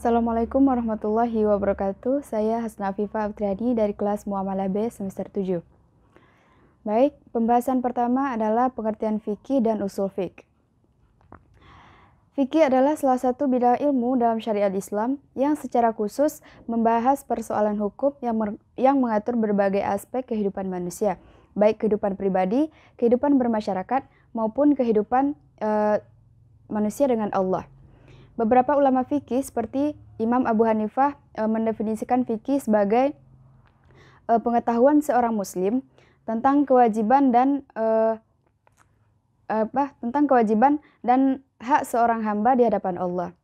Assalamualaikum warahmatullahi wabarakatuh. Saya Hasna Afifah Abtriani dari kelas Muamalah B semester 7. Baik, pembahasan pertama adalah pengertian fikih dan usul fikih. Fikih adalah salah satu bidang ilmu dalam syariat Islam yang secara khusus membahas persoalan hukum yang mengatur berbagai aspek kehidupan manusia, baik kehidupan pribadi, kehidupan bermasyarakat, maupun kehidupan manusia dengan Allah. Beberapa ulama fikih seperti Imam Abu Hanifah mendefinisikan fikih sebagai pengetahuan seorang muslim tentang kewajiban dan hak seorang hamba di hadapan Allah.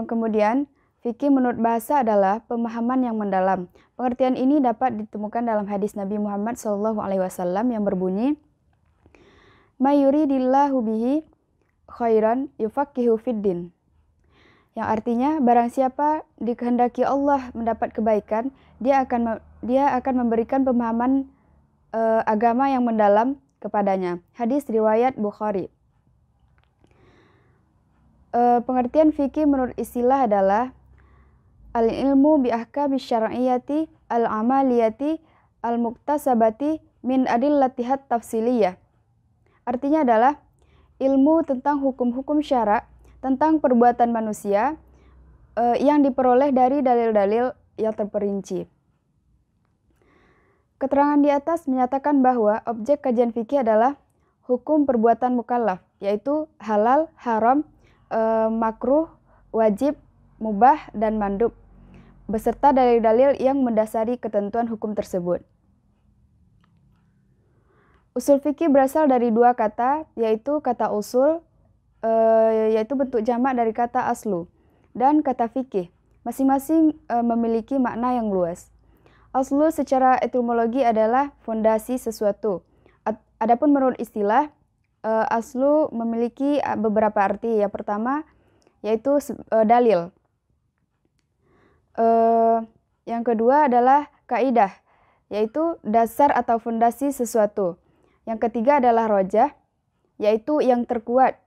Kemudian fikih menurut bahasa adalah pemahaman yang mendalam. Pengertian ini dapat ditemukan dalam hadis Nabi Muhammad SAW yang berbunyi, "Ma yuridillahu bihi khairan yufaqihu fiddin", yang artinya barang siapa dikehendaki Allah mendapat kebaikan, dia akan memberikan pemahaman agama yang mendalam kepadanya. Hadis riwayat Bukhari. Pengertian fikih menurut istilah adalah al-ilmu bi ahkami syar'iyyati al-amaliyati al-muktasabati min adillatihat tafsiliyah. Artinya adalah ilmu tentang hukum-hukum syara tentang perbuatan manusia yang diperoleh dari dalil-dalil yang terperinci. Keterangan di atas menyatakan bahwa objek kajian fikih adalah hukum perbuatan mukallaf, yaitu halal, haram, makruh, wajib, mubah, dan mandub, beserta dalil-dalil yang mendasari ketentuan hukum tersebut. Usul fikih berasal dari dua kata, yaitu kata usul, yaitu bentuk jamak dari kata aslu, dan kata fikih. Masing-masing memiliki makna yang luas. Aslu secara etimologi adalah fondasi sesuatu. Adapun menurut istilah, aslu memiliki beberapa arti. Yang pertama, yaitu dalil. Yang kedua adalah kaidah, yaitu dasar atau fondasi sesuatu. Yang ketiga adalah rojah, yaitu yang terkuat.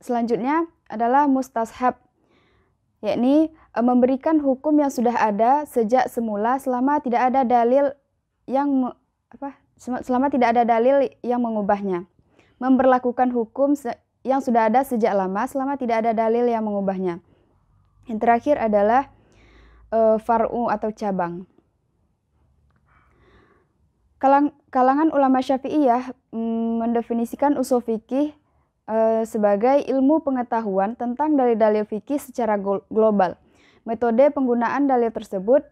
Selanjutnya adalah mustashab, yakni memberikan hukum yang sudah ada sejak semula selama tidak ada dalil yang mengubahnya. Memberlakukan hukum yang sudah ada sejak lama selama tidak ada dalil yang mengubahnya. Yang terakhir adalah far'u atau cabang. Kalangan ulama Syafi'iyah mendefinisikan usul fikih sebagai ilmu pengetahuan tentang dalil-dalil fikih secara global, metode penggunaan dalil tersebut,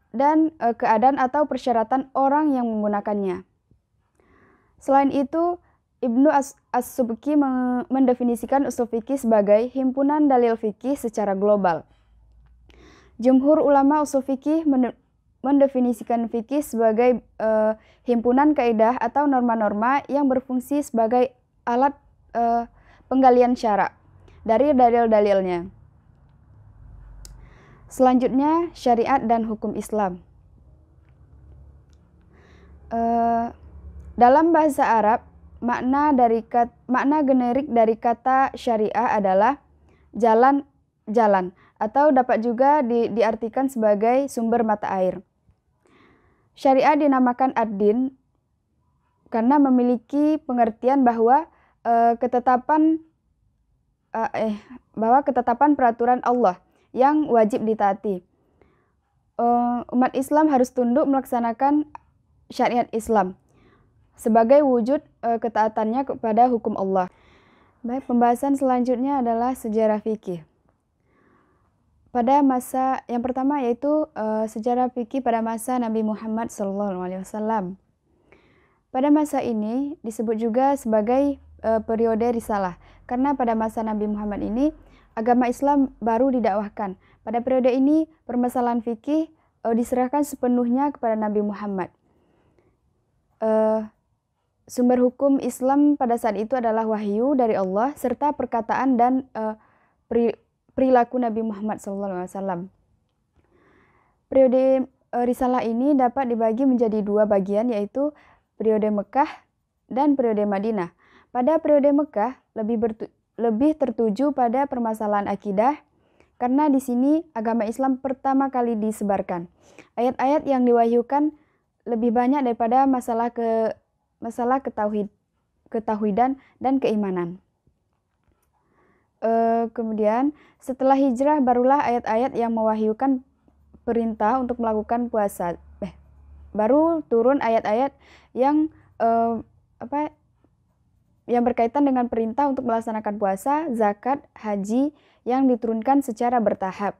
dan keadaan atau persyaratan orang yang menggunakannya. Selain itu, Ibnu As-Subki mendefinisikan usul fikih sebagai himpunan dalil fikih secara global. Jumhur ulama usul fikih mendefinisikan fikih sebagai himpunan kaidah atau norma-norma yang berfungsi sebagai alat penggalian syara dari dalil-dalilnya. Selanjutnya, syariat dan hukum Islam. Dalam bahasa Arab, makna generik dari kata syariah adalah jalan atau dapat juga diartikan sebagai sumber mata air. Syariah dinamakan ad-din karena memiliki pengertian bahwa ketetapan peraturan Allah yang wajib ditaati. Umat Islam harus tunduk melaksanakan syariat Islam sebagai wujud ketaatannya kepada hukum Allah. Baik, pembahasan selanjutnya adalah sejarah fikih. Pada masa yang pertama yaitu sejarah fikih pada masa Nabi Muhammad SAW. Pada masa ini disebut juga sebagai periode risalah, karena pada masa Nabi Muhammad ini agama Islam baru didakwahkan. Pada periode ini permasalahan fikih diserahkan sepenuhnya kepada Nabi Muhammad. Sumber hukum Islam pada saat itu adalah wahyu dari Allah serta perkataan dan perilaku Nabi Muhammad SAW. Periode risalah ini dapat dibagi menjadi dua bagian, yaitu periode Mekah dan periode Madinah. Pada periode Mekah lebih tertuju pada permasalahan akidah, karena di sini agama Islam pertama kali disebarkan. Ayat-ayat yang diwahyukan lebih banyak daripada masalah ketauhidan dan keimanan. Kemudian setelah hijrah barulah ayat-ayat yang mewahyukan perintah untuk melakukan puasa. Baru turun ayat-ayat yang yang berkaitan dengan perintah untuk melaksanakan puasa, zakat, haji yang diturunkan secara bertahap.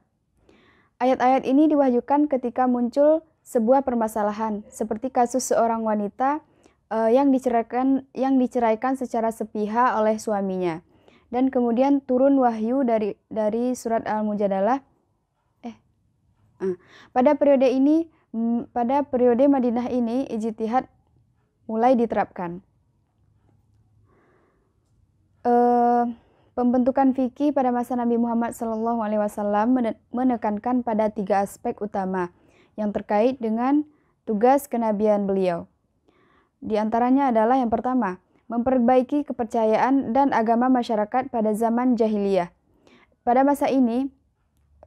Ayat-ayat ini diwahyukan ketika muncul sebuah permasalahan, seperti kasus seorang wanita yang diceraikan secara sepihak oleh suaminya. Dan kemudian turun wahyu dari surat Al-Mujadalah. Pada periode Madinah ini, ijtihad mulai diterapkan. Pembentukan fikih pada masa Nabi Muhammad SAW menekankan pada 3 aspek utama yang terkait dengan tugas kenabian beliau. Di antaranya adalah yang pertama, memperbaiki kepercayaan dan agama masyarakat pada zaman jahiliyah. Pada masa ini,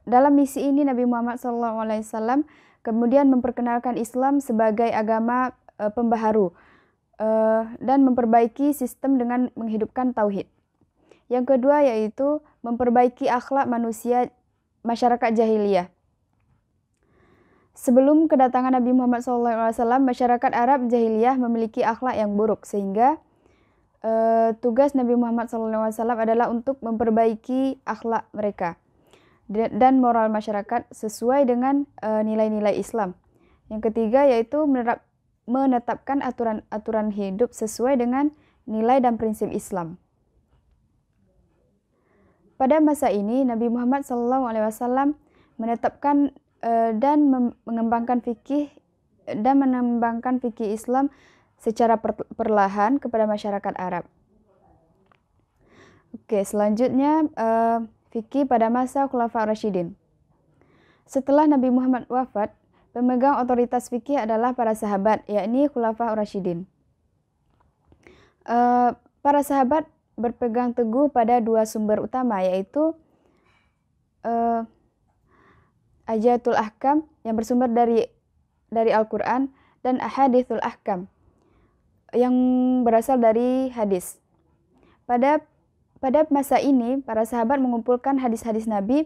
dalam misi ini Nabi Muhammad SAW kemudian memperkenalkan Islam sebagai agama pembaharu dan memperbaiki sistem dengan menghidupkan tauhid. Yang kedua yaitu memperbaiki akhlak masyarakat jahiliyah. Sebelum kedatangan Nabi Muhammad SAW, masyarakat Arab jahiliyah memiliki akhlak yang buruk, sehingga tugas Nabi Muhammad SAW adalah untuk memperbaiki akhlak mereka dan moral masyarakat sesuai dengan nilai-nilai Islam. Yang ketiga yaitu menetapkan aturan-aturan hidup sesuai dengan nilai dan prinsip Islam. Pada masa ini, Nabi Muhammad SAW menetapkan dan mengembangkan fikih Islam secara perlahan kepada masyarakat Arab. Oke, selanjutnya fikih pada masa Khulafaur Rasyidin. Setelah Nabi Muhammad wafat, pemegang otoritas fikih adalah para sahabat, yakni Khulafaur Rasyidin. Para sahabat berpegang teguh pada 2 sumber utama, yaitu Ayatul Ahkam yang bersumber dari Al-Quran dan Ahadithul Ahkam yang berasal dari hadis. Pada masa ini, para sahabat mengumpulkan hadis-hadis Nabi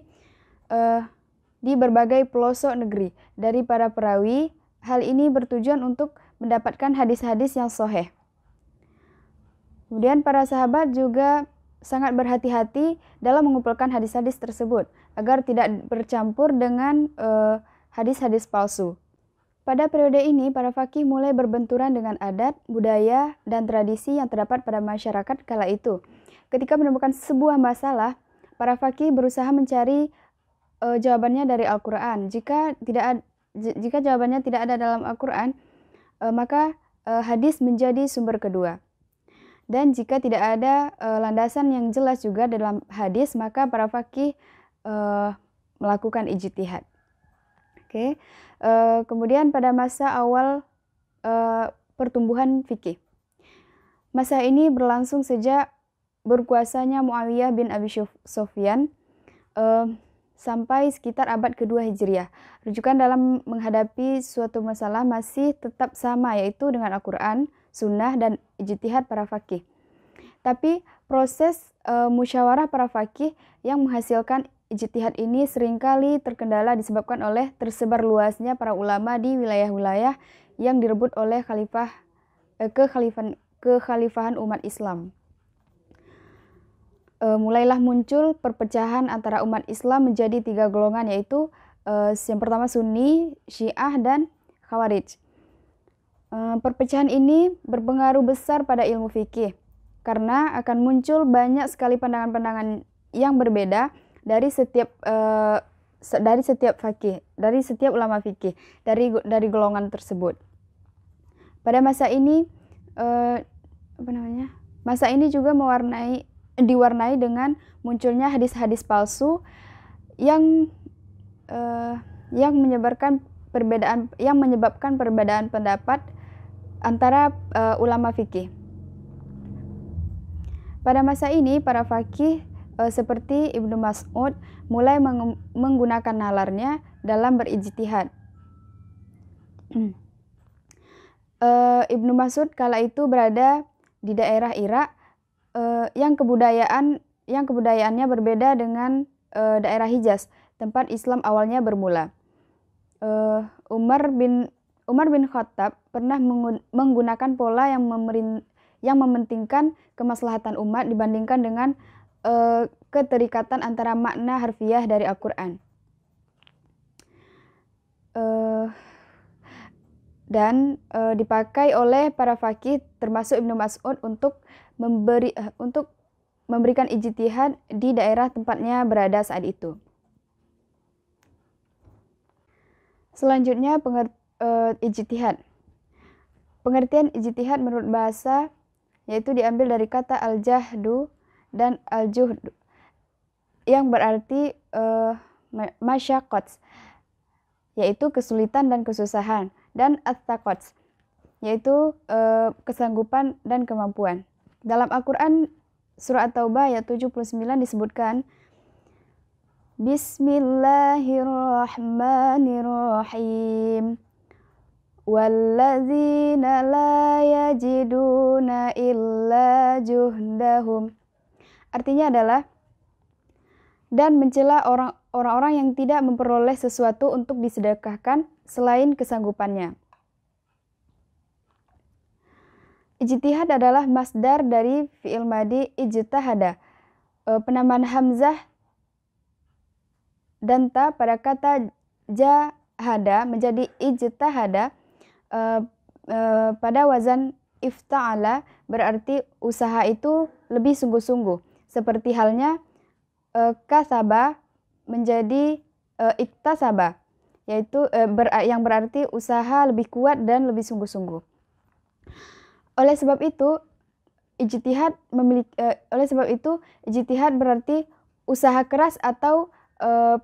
di berbagai pelosok negeri dari para perawi. Hal ini bertujuan untuk mendapatkan hadis-hadis yang sahih. Kemudian para sahabat juga sangat berhati-hati dalam mengumpulkan hadis-hadis tersebut agar tidak bercampur dengan hadis-hadis palsu. Pada periode ini, para faqih mulai berbenturan dengan adat, budaya, dan tradisi yang terdapat pada masyarakat kala itu. Ketika menemukan sebuah masalah, para faqih berusaha mencari jawabannya dari Al-Quran. Jika jawabannya tidak ada dalam Al-Quran, maka hadis menjadi sumber kedua. Dan jika tidak ada landasan yang jelas juga dalam hadis, maka para faqih melakukan ijtihad. Oke. Kemudian pada masa awal pertumbuhan fikih. Masa ini berlangsung sejak berkuasanya Muawiyah bin Abi Sufyan sampai sekitar abad kedua Hijriah. Rujukan dalam menghadapi suatu masalah masih tetap sama, yaitu dengan Al-Quran, Sunnah, dan ijtihad para faqih. Tapi proses musyawarah para faqih yang menghasilkan ijtihad ini seringkali terkendala disebabkan oleh tersebar luasnya para ulama di wilayah-wilayah yang direbut oleh kekhalifahan umat Islam. Mulailah muncul perpecahan antara umat Islam menjadi 3 golongan, yaitu yang pertama Sunni, Syiah, dan Khawarij. Perpecahan ini berpengaruh besar pada ilmu fikih karena akan muncul banyak sekali pandangan-pandangan yang berbeda dari setiap faqih, dari setiap ulama fikih, dari golongan tersebut. Pada masa ini masa ini juga diwarnai dengan munculnya hadis-hadis palsu yang menyebabkan perbedaan pendapat antara ulama fikih. Pada masa ini, para faqih seperti Ibnu Mas'ud mulai menggunakan nalarnya dalam berijtihad. Ibnu Mas'ud kala itu berada di daerah Irak yang kebudayaannya berbeda dengan daerah Hijaz, tempat Islam awalnya bermula. Umar bin Khattab pernah menggunakan pola yang mementingkan kemaslahatan umat dibandingkan dengan keterikatan antara makna harfiah dari Al-Quran. Dan dipakai oleh para faqih termasuk Ibnu Mas'ud untuk memberikan ijtihad di daerah tempatnya berada saat itu. Selanjutnya ijtihad. Pengertian ijtihad menurut bahasa yaitu diambil dari kata al-jahdu dan al-juhdu yang berarti masyaqqat yaitu kesulitan dan kesusahan, dan at-taqat yaitu kesanggupan dan kemampuan. Dalam Al-Quran surah At-Taubah ayat 79 disebutkan Bismillahirrahmanirrahim walladzina la yajiduna illa juhdahum. Artinya adalah dan mencela orang-orang yang tidak memperoleh sesuatu untuk disedekahkan selain kesanggupannya. Ijtihad adalah masdar dari fi'il madi ijtahada. Penambahan hamzah dan ta pada kata jahada menjadi ijtahada pada wazan ifta'ala berarti usaha itu lebih sungguh-sungguh. Seperti halnya kasaba menjadi iktasaba yaitu yang berarti usaha lebih kuat dan lebih sungguh-sungguh. Oleh sebab itu ijtihad berarti usaha keras atau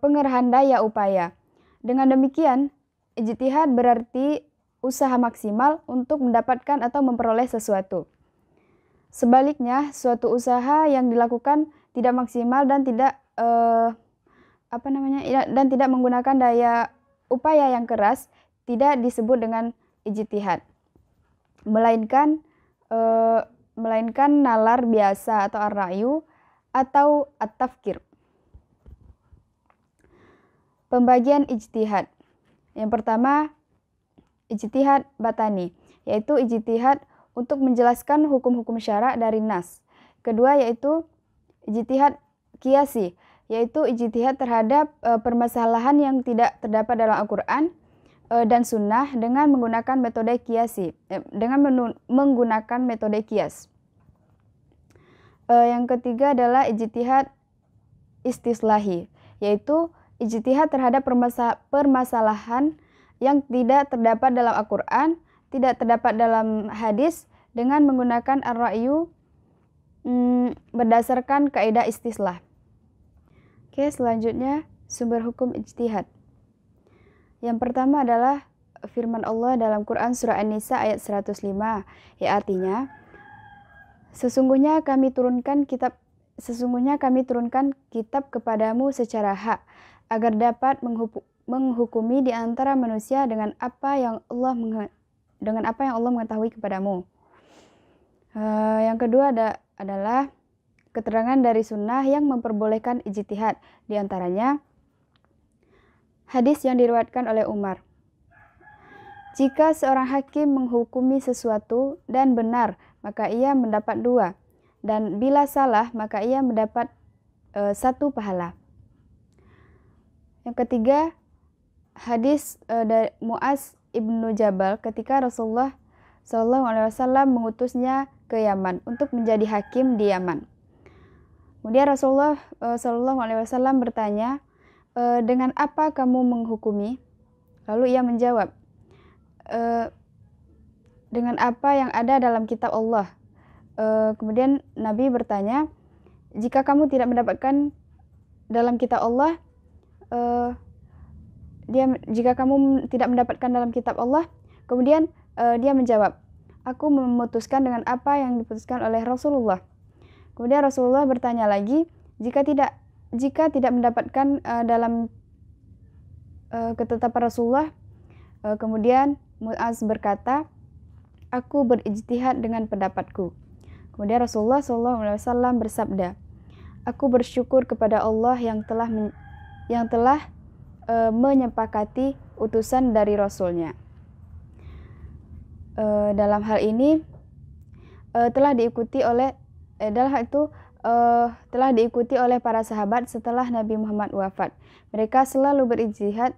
pengerahan daya upaya. Dengan demikian, ijtihad berarti usaha maksimal untuk mendapatkan atau memperoleh sesuatu. Sebaliknya, suatu usaha yang dilakukan tidak maksimal dan tidak tidak menggunakan daya upaya yang keras tidak disebut dengan ijtihad. Melainkan nalar biasa atau ar-ra'yu atau at-tafkir. Pembagian ijtihad. Yang pertama, ijtihad batani, yaitu ijtihad untuk menjelaskan hukum-hukum syara dari nas. Kedua yaitu ijtihad qiyasi, yaitu ijtihad terhadap permasalahan yang tidak terdapat dalam Al-Quran dan sunnah dengan menggunakan metode qiyasi, menggunakan metode qiyas. Yang ketiga adalah ijtihad istislahi, yaitu ijtihad terhadap permasalahan yang tidak terdapat dalam Al-Quran, tidak terdapat dalam hadis dengan menggunakan ar-ra'yu berdasarkan kaidah istislah. Oke, selanjutnya sumber hukum ijtihad. Yang pertama adalah firman Allah dalam Quran surah An-Nisa ayat 105, yang artinya sesungguhnya kami turunkan kitab kepadamu secara hak agar dapat menghukumi di antara manusia dengan apa yang Allah mengetahui kepadamu. Yang kedua adalah keterangan dari sunnah yang memperbolehkan ijtihad, di antaranya hadis yang diriwayatkan oleh Umar. Jika seorang hakim menghukumi sesuatu dan benar, maka ia mendapat 2. Dan bila salah, maka ia mendapat 1 pahala. Yang ketiga, hadis dari Mu'az ibnu Jabal ketika Rasulullah SAW mengutusnya ke Yaman untuk menjadi hakim di Yaman. Kemudian Rasulullah SAW bertanya, dengan apa kamu menghukumi? Lalu ia menjawab, dengan apa yang ada dalam kitab Allah. Kemudian Nabi bertanya, jika kamu tidak mendapatkan dalam kitab Allah, jika kamu tidak mendapatkan dalam kitab Allah, kemudian dia menjawab, aku memutuskan dengan apa yang diputuskan oleh Rasulullah. Kemudian Rasulullah bertanya lagi, jika tidak mendapatkan dalam ketetapan Rasulullah, kemudian Mu'az berkata, aku berijtihad dengan pendapatku. Kemudian Rasulullah SAW bersabda, aku bersyukur kepada Allah yang telah menyepakati utusan dari Rasulnya. Dalam hal ini telah diikuti oleh para sahabat setelah Nabi Muhammad wafat. Mereka selalu berijtihad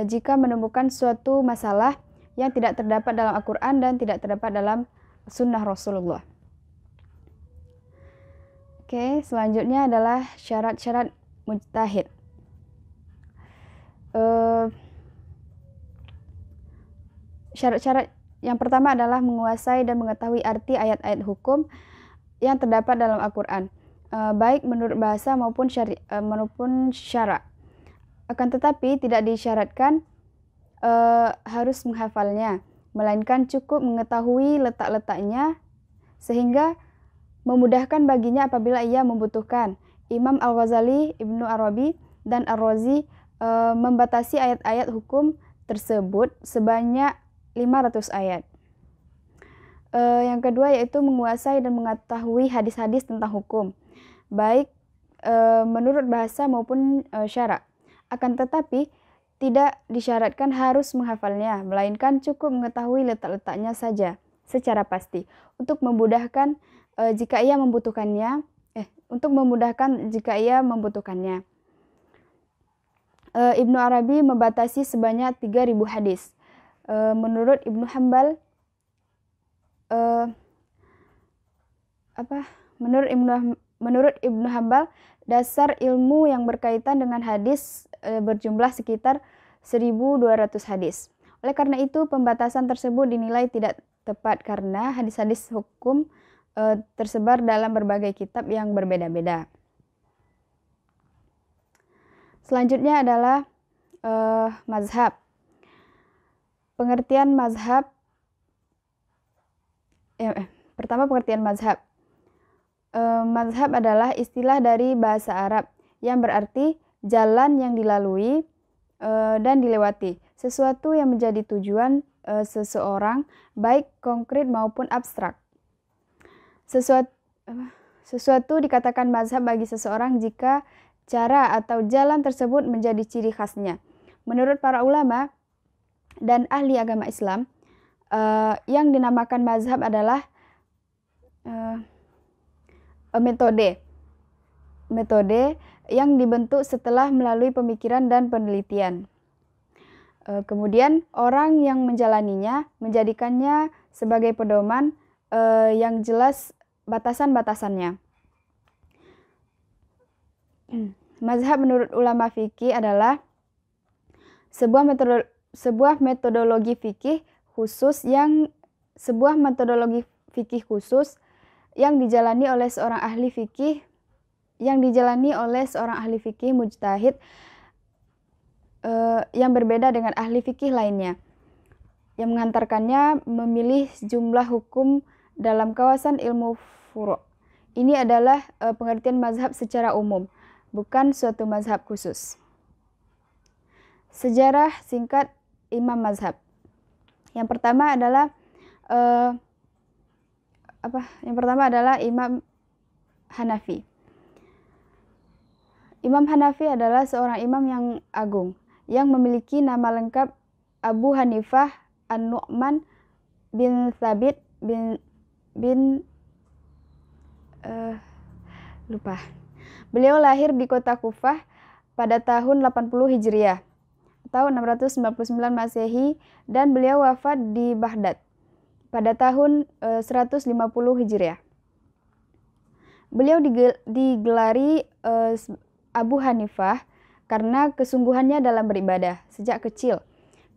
jika menemukan suatu masalah yang tidak terdapat dalam Al-Quran dan tidak terdapat dalam sunnah Rasulullah. Oke, selanjutnya adalah syarat-syarat mujtahid. Syarat-syarat yang pertama adalah menguasai dan mengetahui arti ayat-ayat hukum yang terdapat dalam Al-Quran, baik menurut bahasa maupun syara'. Akan tetapi tidak disyaratkan harus menghafalnya, melainkan cukup mengetahui letak-letaknya sehingga memudahkan baginya apabila ia membutuhkan. Imam Al-Ghazali, Ibnu Arabi, dan Ar-Razi membatasi ayat-ayat hukum tersebut sebanyak 500 ayat. Yang kedua yaitu menguasai dan mengetahui hadis-hadis tentang hukum, baik menurut bahasa maupun syara'. Akan tetapi tidak disyaratkan harus menghafalnya, melainkan cukup mengetahui letak-letaknya saja secara pasti untuk memudahkan jika ia membutuhkannya. Ibnu Arabi membatasi sebanyak 3.000 hadis. Menurut Ibnu Hanbal, menurut Ibnu Hanbal, dasar ilmu yang berkaitan dengan hadis berjumlah sekitar 1.200 hadis. Oleh karena itu, pembatasan tersebut dinilai tidak tepat karena hadis-hadis hukum tersebar dalam berbagai kitab yang berbeda-beda. Selanjutnya adalah mazhab. Pengertian mazhab. Pertama, pengertian mazhab. Mazhab adalah istilah dari bahasa Arab yang berarti jalan yang dilalui dan dilewati, sesuatu yang menjadi tujuan seseorang, baik konkret maupun abstrak. Sesuatu dikatakan mazhab bagi seseorang jika cara atau jalan tersebut menjadi ciri khasnya. Menurut para ulama dan ahli agama Islam, yang dinamakan mazhab adalah metode yang dibentuk setelah melalui pemikiran dan penelitian. Kemudian orang yang menjalaninya menjadikannya sebagai pedoman yang jelas batasan-batasannya. Mazhab menurut ulama fikih adalah sebuah metodologi fikih khusus yang dijalani oleh seorang ahli fikih mujtahid yang berbeda dengan ahli fikih lainnya, yang mengantarkannya memilih jumlah hukum dalam kawasan ilmu furu'. Ini adalah pengertian mazhab secara umum, bukan suatu mazhab khusus. Sejarah singkat imam mazhab. Yang pertama adalah Imam Hanafi. Imam Hanafi adalah seorang imam yang agung yang memiliki nama lengkap Abu Hanifah An-Nu'man bin Thabit Beliau lahir di kota Kufah pada tahun 80 Hijriah atau 699 Masehi dan beliau wafat di Baghdad pada tahun 150 Hijriah. Beliau digelari Abu Hanifah karena kesungguhannya dalam beribadah sejak kecil.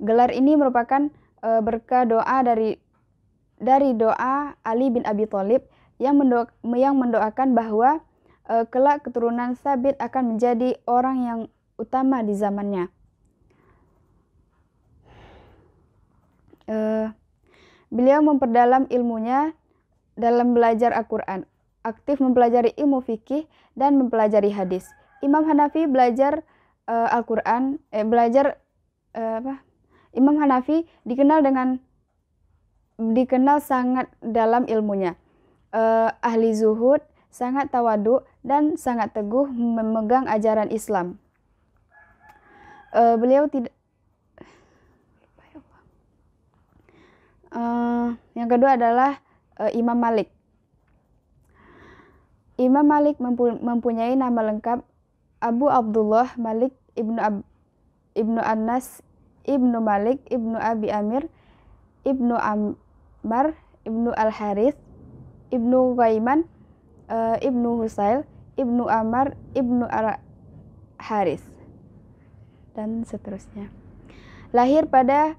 Gelar ini merupakan berkah doa dari doa Ali bin Abi Thalib yang mendoakan bahwa kelak keturunan Thabit akan menjadi orang yang utama di zamannya. Beliau memperdalam ilmunya dalam belajar aktif mempelajari ilmu fikih dan mempelajari hadis. Imam Hanafi belajar Al-Quran, Imam Hanafi dikenal sangat dalam ilmunya, ahli zuhud, sangat tawadu dan sangat teguh memegang ajaran Islam. Yang kedua adalah Imam Malik. Imam Malik mempunyai nama lengkap Abu Abdullah Malik ibnu Anas ibnu Malik ibnu Abi Amir ibnu Ammar ibnu Al-Harith ibnu Ghaiman ibnu Husail ibnu Ammar ibnu Al-Harith dan seterusnya. Lahir pada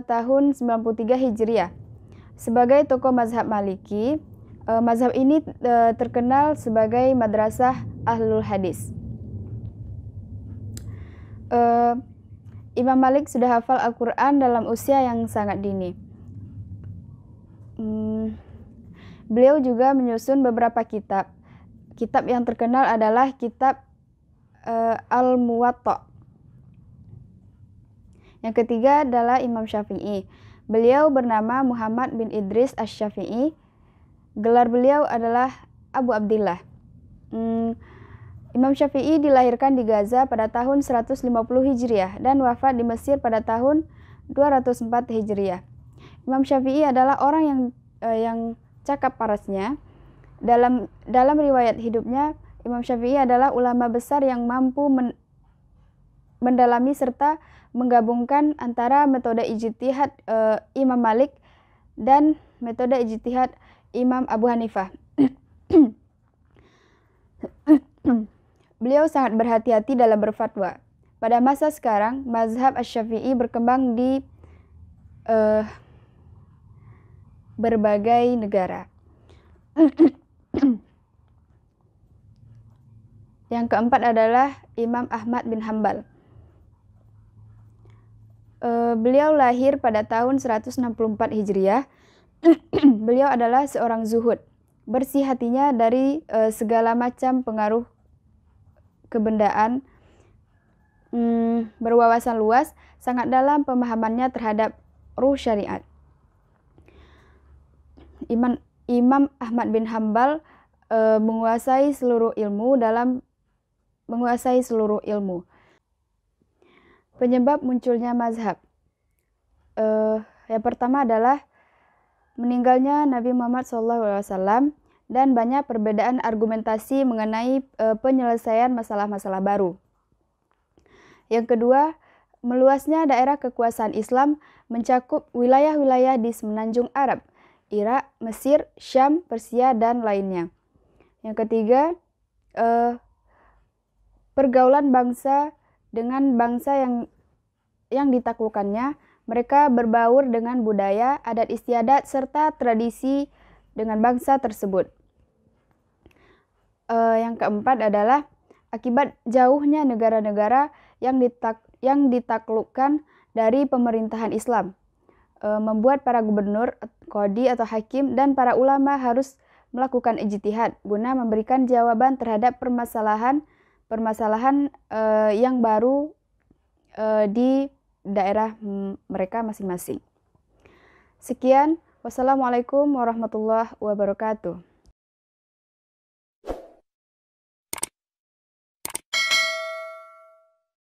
tahun 93 Hijriah. Sebagai tokoh mazhab Maliki, mazhab ini terkenal sebagai madrasah Ahlul Hadis. Imam Malik sudah hafal Al-Quran dalam usia yang sangat dini. Beliau juga menyusun beberapa kitab. Kitab yang terkenal adalah kitab Al-Muwatta. Yang ketiga adalah Imam Syafi'i. Beliau bernama Muhammad bin Idris Asy-Syafi'i. Gelar beliau adalah Abu Abdillah. Imam Syafi'i dilahirkan di Gaza pada tahun 150 Hijriah dan wafat di Mesir pada tahun 204 Hijriah. Imam Syafi'i adalah orang yang cakap parasnya. Dalam riwayat hidupnya, Imam Syafi'i adalah ulama besar yang mampu mendalami serta menggabungkan antara metode ijtihad Imam Malik dan metode ijtihad Imam Abu Hanifah. Beliau sangat berhati-hati dalam berfatwa. Pada masa sekarang, mazhab Asy-Syafi'i berkembang di berbagai negara. Yang keempat adalah Imam Ahmad bin Hambal. Beliau lahir pada tahun 164 Hijriah. Beliau adalah seorang zuhud, bersih hatinya dari segala macam pengaruh kebendaan, berwawasan luas, sangat dalam pemahamannya terhadap ruh syariat. Imam Ahmad bin Hambal menguasai seluruh ilmu. Penyebab munculnya mazhab. Yang pertama adalah meninggalnya Nabi Muhammad SAW dan banyak perbedaan argumentasi mengenai penyelesaian masalah-masalah baru. Yang kedua, meluasnya daerah kekuasaan Islam mencakup wilayah-wilayah di semenanjung Arab, Irak, Mesir, Syam, Persia, dan lainnya. Yang ketiga, pergaulan bangsa dengan bangsa yang ditaklukkannya. Mereka berbaur dengan budaya, adat istiadat, serta tradisi dengan bangsa tersebut. Yang keempat adalah akibat jauhnya negara-negara yang ditaklukkan dari pemerintahan Islam, membuat para gubernur, qadhi atau hakim, dan para ulama harus melakukan ijtihad guna memberikan jawaban terhadap permasalahan yang baru di daerah mereka masing-masing. Sekian, wassalamualaikum warahmatullahi wabarakatuh.